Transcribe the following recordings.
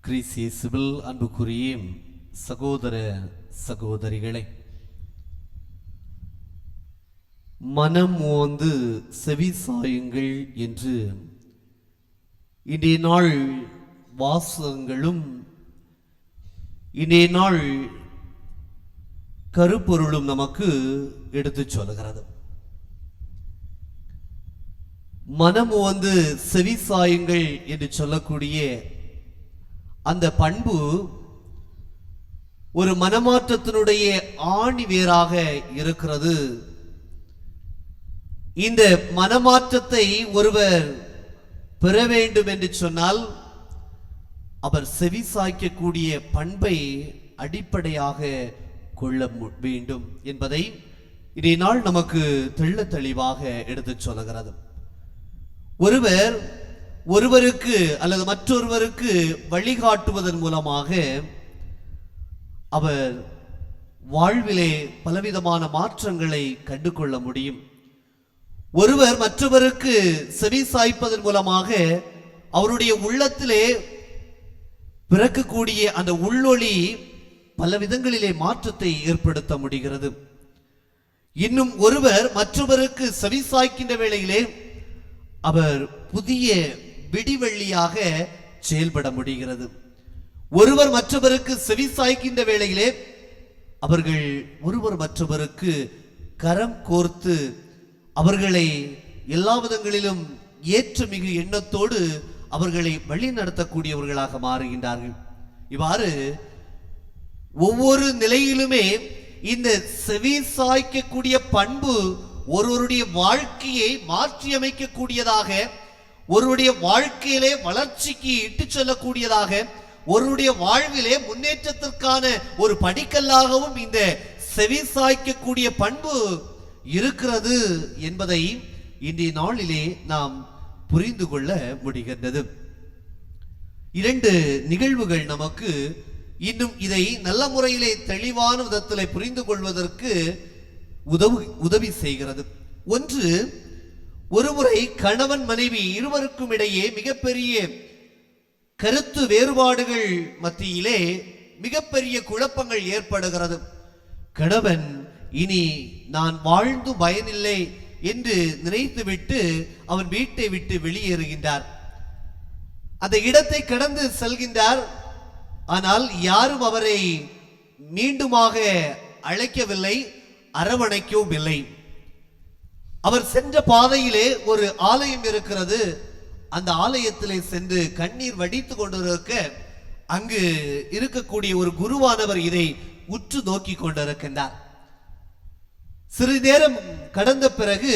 கிறிஸ்தியேசுவில் அன்புக்குரிய சகோதர சகோதரிகளே, மனம் ஓந்து செவி சாயுங்கள் என்று இன்றைய நாள் வாசகங்களும் இன்றைய நாள் கருப்பொருளும் நமக்கு எடுத்துச் சொல்கிறது. மனம் வந்து செவி சாயுங்கள் என்று சொல்லக்கூடிய அந்த பண்பு ஒரு மனமாற்றத்தினுடைய ஆணி வேராக இருக்கிறது. இந்த மனமாற்றத்தை ஒருவர் பெற வேண்டும் என்று சொன்னால் அவர் செவி சாய்க்கக்கூடிய பண்பை அடிப்படையாக கொள்ள வேண்டும் என்பதை இன்றைய நாள் நமக்கு தெள்ள தெளிவாக எடுத்துச் சொல்கிறது. ஒருவர் ஒருவருக்கு அல்லது மற்றொருவருக்கு வழிகாட்டுவதன் மூலமாக அவர் வாழ்விலே பலவிதமான மாற்றங்களை கண்டு கொள்ள முடியும். ஒருவர் மற்றவருக்கு செவி சாய்ப்பதன் மூலமாக அவருடைய உள்ளத்திலே பிறக்கக்கூடிய அந்த உள்ளொளி பல விதங்களிலே மாற்றத்தை ஏற்படுத்த முடிகிறது. இன்னும் ஒருவர் மற்றவருக்கு செவி சாய்க்கின்ற வேளையிலே அவர் புதிய விடிவெள்ளியாக செயல்பட முடிகிறது. ஒருவர் மற்றவருக்கு செவி சாய்க்கின்ற வேளையிலே அவர்கள் ஒருவர் மற்றவருக்கு கரம் கோர்த்து அவர்களை எல்லா விதங்களிலும் ஏற்ற மிகு எண்ணத்தோடு அவர்களை வழி நடத்தக்கூடியவர்களாக மாறுகின்றார்கள். இவ்வாறு ஒவ்வொரு நிலையிலுமே இந்த செவி சாய்க்கக்கூடிய பண்பு ஒருவருடைய வாழ்க்கையை மாற்றி அமைக்கக்கூடியதாக, ஒருவருடைய வாழ்க்கையிலே வளர்ச்சிக்கு இட்டு செல்லக்கூடியதாக, ஒருவருடைய வாழ்விலே முன்னேற்றத்திற்கான ஒரு படிக்கல்லாகவும் இந்த செவி சாய்க்கக்கூடிய பண்பு இருக்கிறது என்பதை இன்றைய நாளிலே நாம் புரிந்து கொள்ள முடிகின்றது. இரண்டு நிகழ்வுகள் நமக்கு இன்னும் இதை நல்ல முறையிலே தெளிவான விதத்தில் புரிந்து கொள்வதற்கு உதவி செய்கிறது. ஒன்று, ஒருமுறை கணவன் மனைவி இருவருக்கும் இடையே மிகப்பெரிய கருத்து வேறுபாடுகள் மத்தியிலே மிகப்பெரிய குழப்பங்கள் ஏற்படுகிறது. கணவன் இனி நான் வாழ்ந்து பயனில்லை என்று நினைத்துவிட்டு அவன் வீட்டை விட்டு வெளியேறுகின்றார். அந்த இடத்தை கடந்து செல்கின்றார். ஆனால் யாரும் அவரை மீண்டுமாக அழைக்கவில்லை, அரவணைக்கவும் இல்லை. அவர் சென்ற பாதையிலே ஒரு ஆலயம் இருக்கிறது. அந்த ஆலயத்திலே சென்று கண்ணீர் வடித்துக் கொண்டிருக்க அங்கு இருக்கக்கூடிய ஒரு குருவானவர் இதை உற்று நோக்கி கொண்டிருக்கின்றார். சிறிது நேரம் கடந்த பிறகு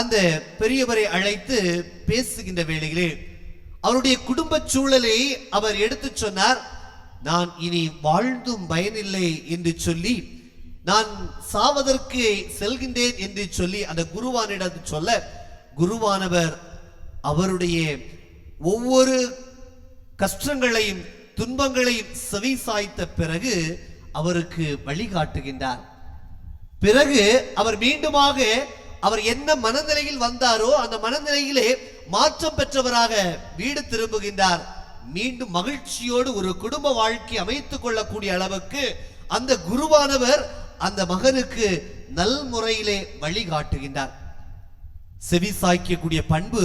அந்த பெரியவரை அழைத்து பேசுகின்ற வேளையிலே அவருடைய குடும்ப சூழலை அவர் எடுத்து சொன்னார். நான் இனி வாழ்ந்தும் பயனில்லை என்று சொல்லி, நான் சாவதற்கு செல்கின்றேன் என்று சொல்லி அந்த குருவானிடம் சொல்ல, குருவானவர் அவருடைய ஒவ்வொரு கஷ்டங்களையும் துன்பங்களையும் செவி சாய்த்த பிறகு அவருக்கு வழிகாட்டுகின்றார். பிறகு அவர் மீண்டுமாக அவர் என்ன மனநிலையில் வந்தாரோ அந்த மனநிலையிலே மாற்றம் பெற்றவராக வீடு திரும்புகின்றார். மீண்டும் மகிழ்ச்சியோடு ஒரு குடும்ப வாழ்க்கை அமைத்துக் கொள்ளக்கூடிய அளவுக்கு அந்த குருவானவர் அந்த மகனுக்கு நல் முறையிலே வழிகாட்டுகின்றார். செவி சாய்க்கக்கூடிய பண்பு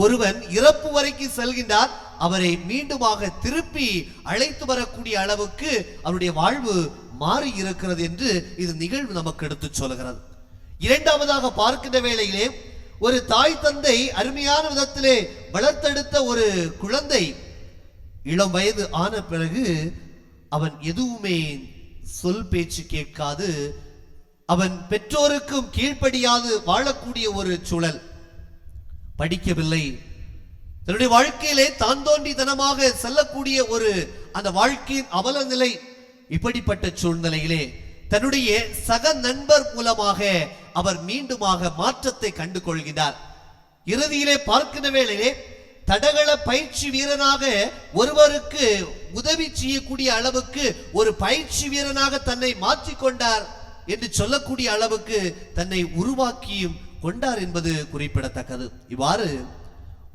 ஒருவன் இறப்பு வரைக்கும் செல்கின்றார், அவரை மீண்டுமாக திருப்பி அழைத்து வரக்கூடிய அளவுக்கு அவருடைய வாழ்வு மாறி இருக்கிறது என்று இது நிகழ்வு நமக்கு எடுத்து சொல்கிறது. இரண்டாவதாக பார்க்கின்ற வேளையிலே ஒரு தாய் தந்தை அருமையான விதத்திலே வளர்த்தெடுத்த ஒரு குழந்தை இளம் வயது ஆன பிறகு அவன் எதுவுமே சொல் பேச்சு கேட்காது, அவன் பெற்றோருக்கும் கீழ்ப்படியாது வாழக்கூடிய ஒரு சூழல். படிக்கவில்லை, தன்னுடைய வாழ்க்கையிலே தான் தோன்றித்தனமாக செல்லக்கூடிய ஒரு அந்த வாழ்க்கையின் அவல நிலை. இப்படிப்பட்ட சூழ்நிலையிலே தன்னுடைய சக நண்பர் மூலமாக அவர் மீண்டுமாக மாற்றத்தை கண்டு கொள்கிறார். இறுதியிலே பார்க்கின்ற வேளையிலே தடகள பயிற்சி வீரனாக ஒருவருக்கு உதவி செய்யக்கூடிய அளவுக்கு ஒரு பயிற்சி வீரனாக தன்னை மாற்றிக்கொண்டார் என்று சொல்லக்கூடிய அளவுக்கு தன்னை உருவாக்கியும் கொண்டார் என்பது குறிப்பிடத்தக்கது. இவ்வாறு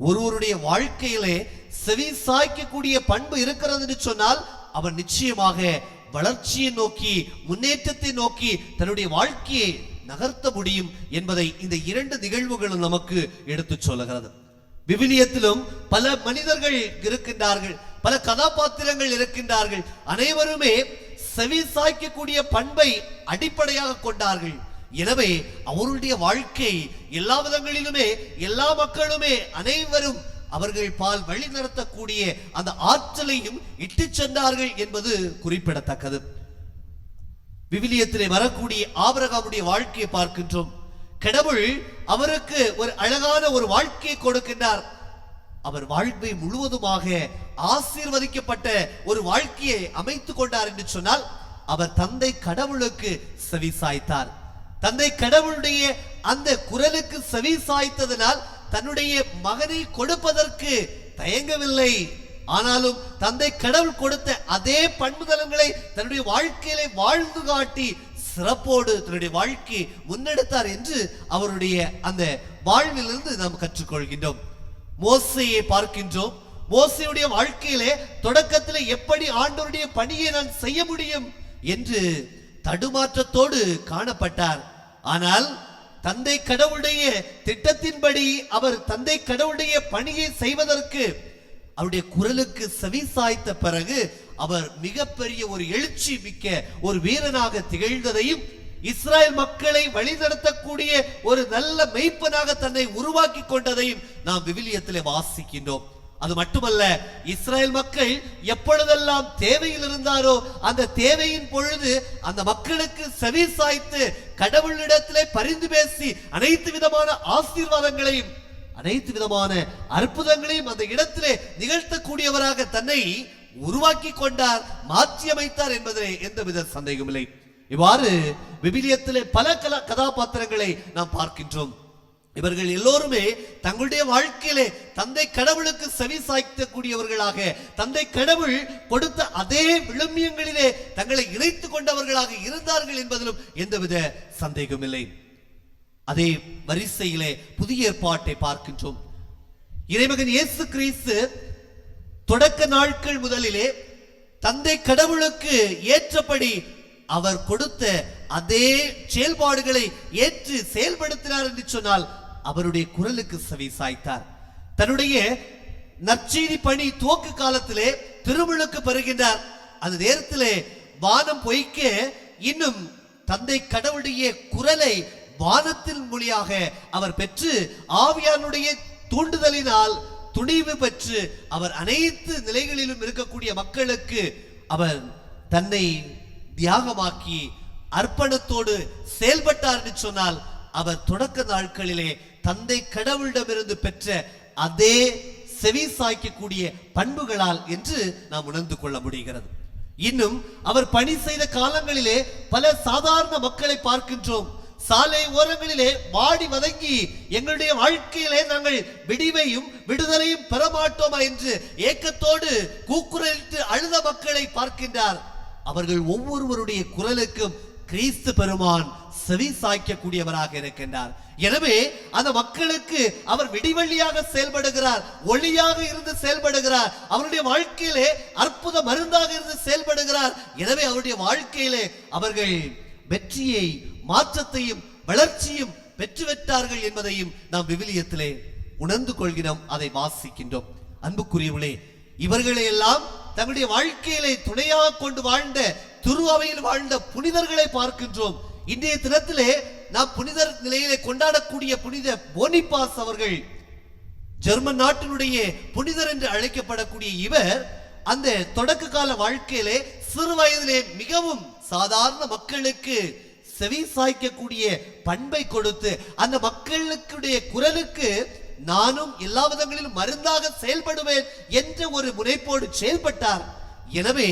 ஒருவருடைய வாழ்க்கையிலே செவி சாய்க்கக்கூடிய பண்பு இருக்கிறது என்று சொன்னால் அவன் நிச்சயமாக வளர்ச்சியை நோக்கி, முன்னேற்றத்தை நோக்கி தன்னுடைய வாழ்க்கையை நகர்த்த முடியும் என்பதை இந்த இரண்டு நிகழ்வுகளும் நமக்கு எடுத்து சொல்லுகிறது. விவிலியத்திலும் பல மனிதர்கள் இருக்கின்றார்கள், பல கதாபாத்திரங்கள் இருக்கின்றார்கள். அனைவருமே செவி சாய்க்கக்கூடிய பண்பை அடிப்படையாக கொண்டார்கள். எனவே அவருடைய வாழ்க்கை எல்லா விதங்களிலுமே, எல்லா மக்களுமே, அனைவரும் அவர்கள் பால் வழி நடத்தக்கூடிய அந்த ஆற்றலையும் இட்டு சென்றார்கள் என்பது குறிப்பிடத்தக்கது. விவிலியத்திலே வரக்கூடிய ஆபிரகாமுடைய வாழ்க்கையை பார்க்கின்றோம். கடவுள் அவருக்கு ஒரு அழகான ஒரு வாழ்க்கையை கொடுக்கின்றார். அவர் வாழ்க்கை முழுவதுமாக ஆசீர்வதிக்கப்பட்ட ஒரு வாழ்க்கையை அமைத்துக் கொண்டார் என்று சொன்னால் அவர் தந்தை கடவுளுக்கு செவி சாய்த்தார். தந்தை கடவுளுடைய அந்த குரலுக்கு செவி சாய்த்ததனால் தன்னுடைய மகனை கொடுப்பதற்கு தயங்கவில்லை. ஆனாலும் தந்தை கடவுள் கொடுத்த அதே பண்புதலங்களை தன்னுடைய வாழ்க்கையிலே வாழ்ந்து காட்டி சிறப்போடு தன்னுடைய வாழ்க்கையை முன்னெடுத்தார் என்று அவருடைய அந்த வாழ்விலிருந்து நாம் கற்றுக்கொள்கின்றோம். மோசேயை பார்க்கின்றோம். மோசேயுடைய வாழ்க்கையிலே தொடக்கத்திலே எப்படி ஆண்டவருடைய பணியை நான் செய்ய முடியும் என்று தடுமாற்றத்தோடு காணப்பட்டார். ஆனால் தந்தை கடவுளுடைய திட்டத்தின்படி அவர் தந்தை கடவுளுடைய பணியை செய்வதற்கு அவருடைய குரலுக்கு செவி சாய்த்த பிறகு அவர் மிகப்பெரிய ஒரு எழுச்சி மிக்க ஒரு வீரனாக திகழ்ந்ததையும், இஸ்ராயல் மக்களை வழிநடத்தக்கூடிய ஒரு நல்ல மெய்ப்பனாக தன்னை உருவாக்கி கொண்டதையும் நாம் விவிலியத்திலே வாசிக்கின்றோம். அது மட்டுமல்ல, இஸ்ராயல் மக்கள் எப்பொழுதெல்லாம் தேவையில் இருந்தாரோ அந்த தேவையின் பொழுது அந்த மக்களுக்கு செவி சாய்த்து கடவுளிடத்திலே பரிந்து பேசி அனைத்து விதமான ஆசீர்வாதங்களையும் அனைத்து விதமான அற்புதங்களையும் அந்த இடத்திலே நிகழ்த்தக்கூடியவராக தன்னை உருவாக்கி கொண்டார், மாற்றி அமைத்தார் என்பதிலே எந்தவித சந்தேகமில்லை. இவ்வாறு விவிலியத்திலே பல கதாபாத்திரங்களை நாம் பார்க்கின்றோம். இவர்கள் எல்லோருமே தங்களுடைய வாழ்க்கையிலே தந்தை கடவுளுக்கு செவி சாய்க்கக்கூடியவர்களாக, தந்தை கடவுள் கொடுத்த அதே விழுமியங்களிலே தங்களை இணைத்துக் கொண்டவர்களாக இருந்தார்கள் என்பதிலும் எந்தவித சந்தேகமில்லை. அதே வரிசையிலே புதிய ஏற்பாட்டை பார்க்கின்றோம். இறைமகன் இயேசு கிறிஸ்து தொடக்க நாட்கள் முதலிலே தந்தை கடவுளுக்கு ஏற்றபடி அவர் கொடுத்த அதே செயல்பாடுகளை ஏற்று செயல்படுத்தினார் என்று சொன்னால் அவருடைய குரலுக்கு செவி சாய்த்தார். தன்னுடைய நற்செய்தி பணி துவக்க காலத்திலே திருமுழுக்கு பெறுகின்றார். அந்த நேரத்திலே வானம் பொய்க்க இன்னும் தந்தை கடவுளுடைய குரலை வானத்தின் மொழியாக அவர் பெற்று ஆவியானுடைய தூண்டுதலினால் துணிவு பெற்று அவர் அனைத்து நிலைகளிலும் இருக்கக்கூடிய மக்களுக்கு அவர் தன்னை தியாகமாக்கி அர்ப்பணத்தோடு செயல்பட்டார் என்று சொன்னால் அவர் தொடக்க நாட்களிலே தந்தை கடவுளிடமிருந்து பெற்ற அதே செவி சாய்க்கக்கூடிய பண்புகளால் என்று நாம் உணர்ந்து கொள்ள முடிகிறது. இன்னும் அவர் பணி செய்த காலங்களிலே பல சாதாரண மக்களை பார்க்கின்றோம். சாலை ஓரங்களிலே வாடி வதங்கி எங்களுடைய வாழ்க்கையிலே நாங்கள் விடிவையும் விடுதலையும் பெறமாட்டோமா என்று ஏக்கத்தோடு கூக்குரலிட்டு அழுத மக்களை பார்க்கின்றார். அவர்கள் ஒவ்வொருவருடைய குரலுக்கும் கிறிஸ்து பெருமான் செவி சாய்க்கக்கூடியவராக இருக்கின்றார். எனவே அந்த மக்களுக்கு அவர் விடிவெள்ளியாக செயல்படுகிறார், ஒளியாக இருந்து செயல்படுகிறார், அவருடைய வாழ்க்கையிலே அற்புத மருந்தாக இருந்து செயல்படுகிறார். எனவே அவருடைய வாழ்க்கையிலே அவர்கள் வெற்றியை, மாற்றத்தையும் வளர்ச்சியும் பெற்றுவிட்டார்கள் என்பதையும் நாம் விவிலியத்திலே உணர்ந்து கொள்கிறோம், அதை வாசிக்கின்றோம். அன்புக்குரியவர்களே, இவர்களை எல்லாம் தங்களுடைய வாழ்க்கையிலே துணையாக கொண்டு வாழ்ந்த திரு அவையில் வாழ்ந்த புனிதர்களை பார்க்கின்றோம். இன்றைய தினத்திலே நாம் புனிதர் நிலையிலே கொண்டாடக்கூடிய புனித போனிபாஸ் அவர்கள் ஜெர்மன் நாட்டினுடைய புனிதர் என்று அழைக்கப்படக்கூடிய இவர் அந்த தொடக்க கால வாழ்க்கையிலே சிறு வயதிலே மிகவும் சாதாரண மக்களுக்கு செவி சாய்க்கக்கூடிய பண்பை கொடுத்து அந்த மக்களுடைய குரலுக்கு நானும் எல்லா விதங்களிலும் மருந்தாக செயல்படுவேன் என்ற ஒரு முனைப்போடு செயல்பட்டார். எனவே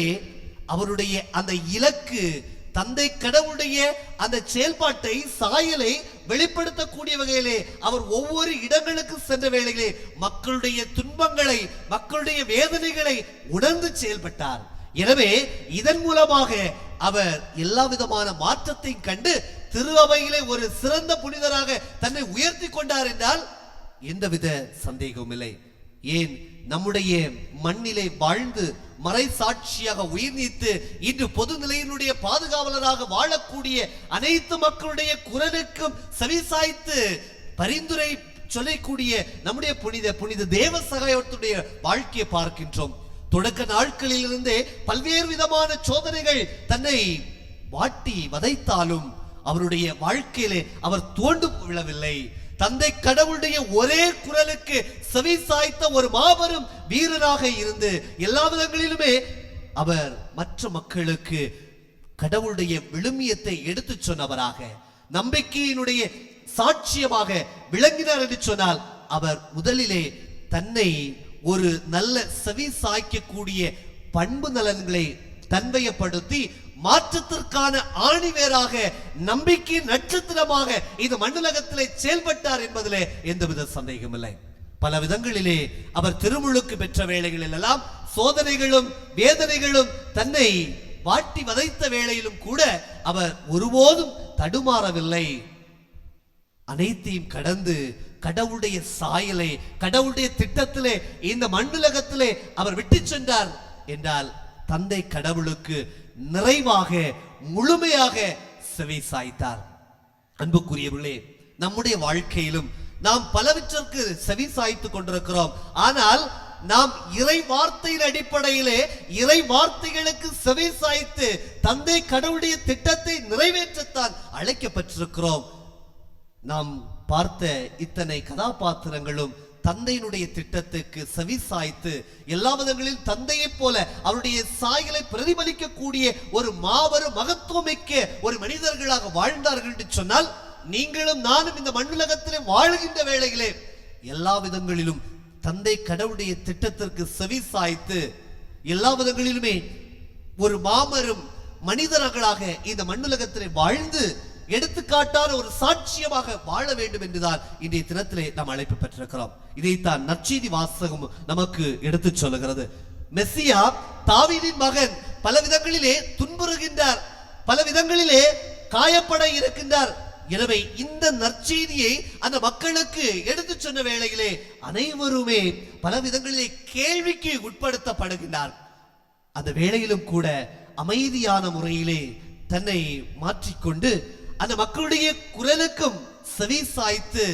அவருடைய அந்த இலக்கு தந்தை கடவுளுடைய அந்த செயல்பாட்டை, சாயலை வெளிப்படுத்தக்கூடிய வகையிலே அவர் ஒவ்வொரு இடங்களுக்கு சென்ற வேளையிலே மக்களுடைய துன்பங்களை, மக்களுடைய வேதனைகளை உணர்ந்து செயல்பட்டார். எனவே இதன் மூலமாக அவர் எல்லா விதமான மாற்றத்தையும் கண்டு திரு அவையிலே ஒரு சிறந்த புனிதராக தன்னை உயர்த்தி கொண்டார் என்றால் எந்தவித சந்தேகமும் இல்லை. ஏன் நம்முடைய மண்ணிலே வாழ்ந்து மறை சாட்சியாக உயிர் நீத்து இன்று பொது நிலையினுடைய பாதுகாவலராக வாழக்கூடிய அனைத்து மக்களுடைய குரலுக்கும் செவிசாய்த்து பரிந்துரை சொல்லக்கூடிய நம்முடைய புனித தேவ சகாயத்துடைய வாழ்க்கையை பார்க்கின்றோம். தொடக்க நாட்களிலிருந்தே பல்வேறு விதமான சோதனைகள் தன்னை வாட்டி வதைத்தாலும் அவருடைய வாழ்க்கையிலே அவர் தோண்டு விழவில்லை. தந்தை கடவுளுடைய ஒரே குரலுக்கு செவி சாய்த்த ஒரு மாபெரும் வீரராக இருந்து எல்லா விதங்களிலுமே அவர் மற்ற மக்களுக்கு கடவுளுடைய விழுமியத்தை எடுத்து சொன்னவராக, நம்பிக்கையினுடைய சாட்சியமாக விளங்கினார் என்று சொன்னால், அவர் முதலிலே தன்னை ஒரு நல்ல செவி சாய்க்கக்கூடிய பண்பு நலன்களை தன்மையப்படுத்தி மாற்றத்திற்கான ஆணிவேராக நம்பிக்கை நட்சத்திரமாக இந்த மண்ணுலகத்திலே செயல்பட்டார் என்பதிலே எந்தவித சந்தேகமில்லை. பல விதங்களிலே அவர் திருமுழுக்கு பெற்ற வேளைகளில் எல்லாம் சோதனைகளும் வேதனைகளும் தன்னை வாட்டி வதைத்த வேளையிலும் கூட அவர் ஒருபோதும் தடுமாறவில்லை. அனைத்தையும் கடந்து கடவுளுடைய சாயலை, கடவுளுடைய திட்டத்திலே இந்த மண்ணுலகத்திலே அவர் விட்டு சென்றார் என்றால் தந்தை கடவுளுக்கு நிறைவாக முழுமையாக செவி சாய்த்தார். அன்புக்குரியவர்களே, நம்முடைய வாழ்க்கையிலும் நாம் பலவற்றிற்கு செவி சாய்த்து கொண்டிருக்கிறோம். ஆனால் நாம் இறை வார்த்தையின் அடிப்படையிலே இறை வார்த்தைகளுக்கு செவி சாய்த்து தந்தை கடவுளுடைய திட்டத்தை நிறைவேற்றத்தான் அழைக்கப்பட்டிருக்கிறோம். நாம் பார்த்த இத்தனை கதாபாத்திரங்களும் தந்தையினுடைய திட்டத்துக்கு செவி சாய்த்து எல்லா விதங்களிலும் தந்தையை போல அவருடைய சாயலை பிரதிபலிக்கக்கூடிய ஒரு மாபெரும் மகத்துவமிக்க ஒரு மனிதர்களாக வாழ்ந்தார்கள் என்று சொன்னால், நீங்களும் நானும் இந்த மண்ணுலகத்திலே வாழ்கின்ற வேளையிலே எல்லா விதங்களிலும் தந்தை கடவுளுடைய திட்டத்திற்கு செவி சாய்த்து எல்லா விதங்களிலுமே ஒரு மாபெரும் மனிதர்களாக இந்த மண்ணுலகத்திலே வாழ்ந்து எடுத்துக்காட்டான ஒரு சாட்சியமாக வாழ வேண்டும் என்றுதான் இன்றைய தினத்திலே நாம் அழைப்பு பெற்றிருக்கிறோம். இதைத்தான் நற்செய்தி வாசகம் நமக்கு எடுத்து சொல்லுகிறது. மெசியா தாவீதின் மகன் பல விதங்களிலே துன்புறுகின்றார், பல விதங்களிலே காயப்பட இருக்கின்றார். எனவே இந்த நற்செய்தியை அந்த மக்களுக்கு எடுத்து சொன்ன வேளையிலே அனைவருமே பல விதங்களிலே கேள்விக்கு உட்படுத்தப்படுகின்றார். அந்த வேளையிலும் கூட அமைதியான முறையிலே தன்னை மாற்றிக்கொண்டு அந்த மக்களுடைய குரலுக்கும் செவி சாய்த்து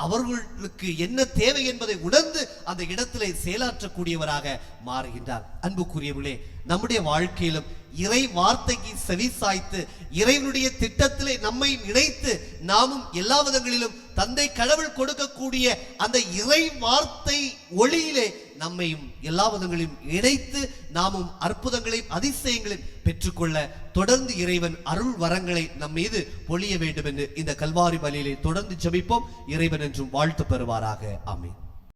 அவர்களுக்கு என்ன தேவை என்பதை உணர்ந்து அந்த இடத்திலே செயலாற்றக்கூடியவராக மாறுகின்றார். அன்புக்குரியவர்களே, நம்முடைய வாழ்க்கையிலும் இறை வார்த்தைக்கு செவி சாய்த்து இறைவனுடைய திட்டத்திலே நம்மை இணைத்து நாமும் எல்லா விதங்களிலும் தந்தை கடவுள் கொடுக்கக்கூடிய அந்த இறை வார்த்தை ஒளியிலே நம்மையும் எல்லா விதங்களையும் இணைத்து நாமும் அற்புதங்களையும் அதிசயங்களையும் பெற்றுக்கொள்ள தொடர்ந்து இறைவன் அருள் வரங்களை நம் மீது பொழிய வேண்டும் என்று இந்த கல்வாரி பலியிலே தொடர்ந்து ஜெபிப்போம். இறைவன் என்றும் வாழ்த்து பெறுவாராக. ஆமென்.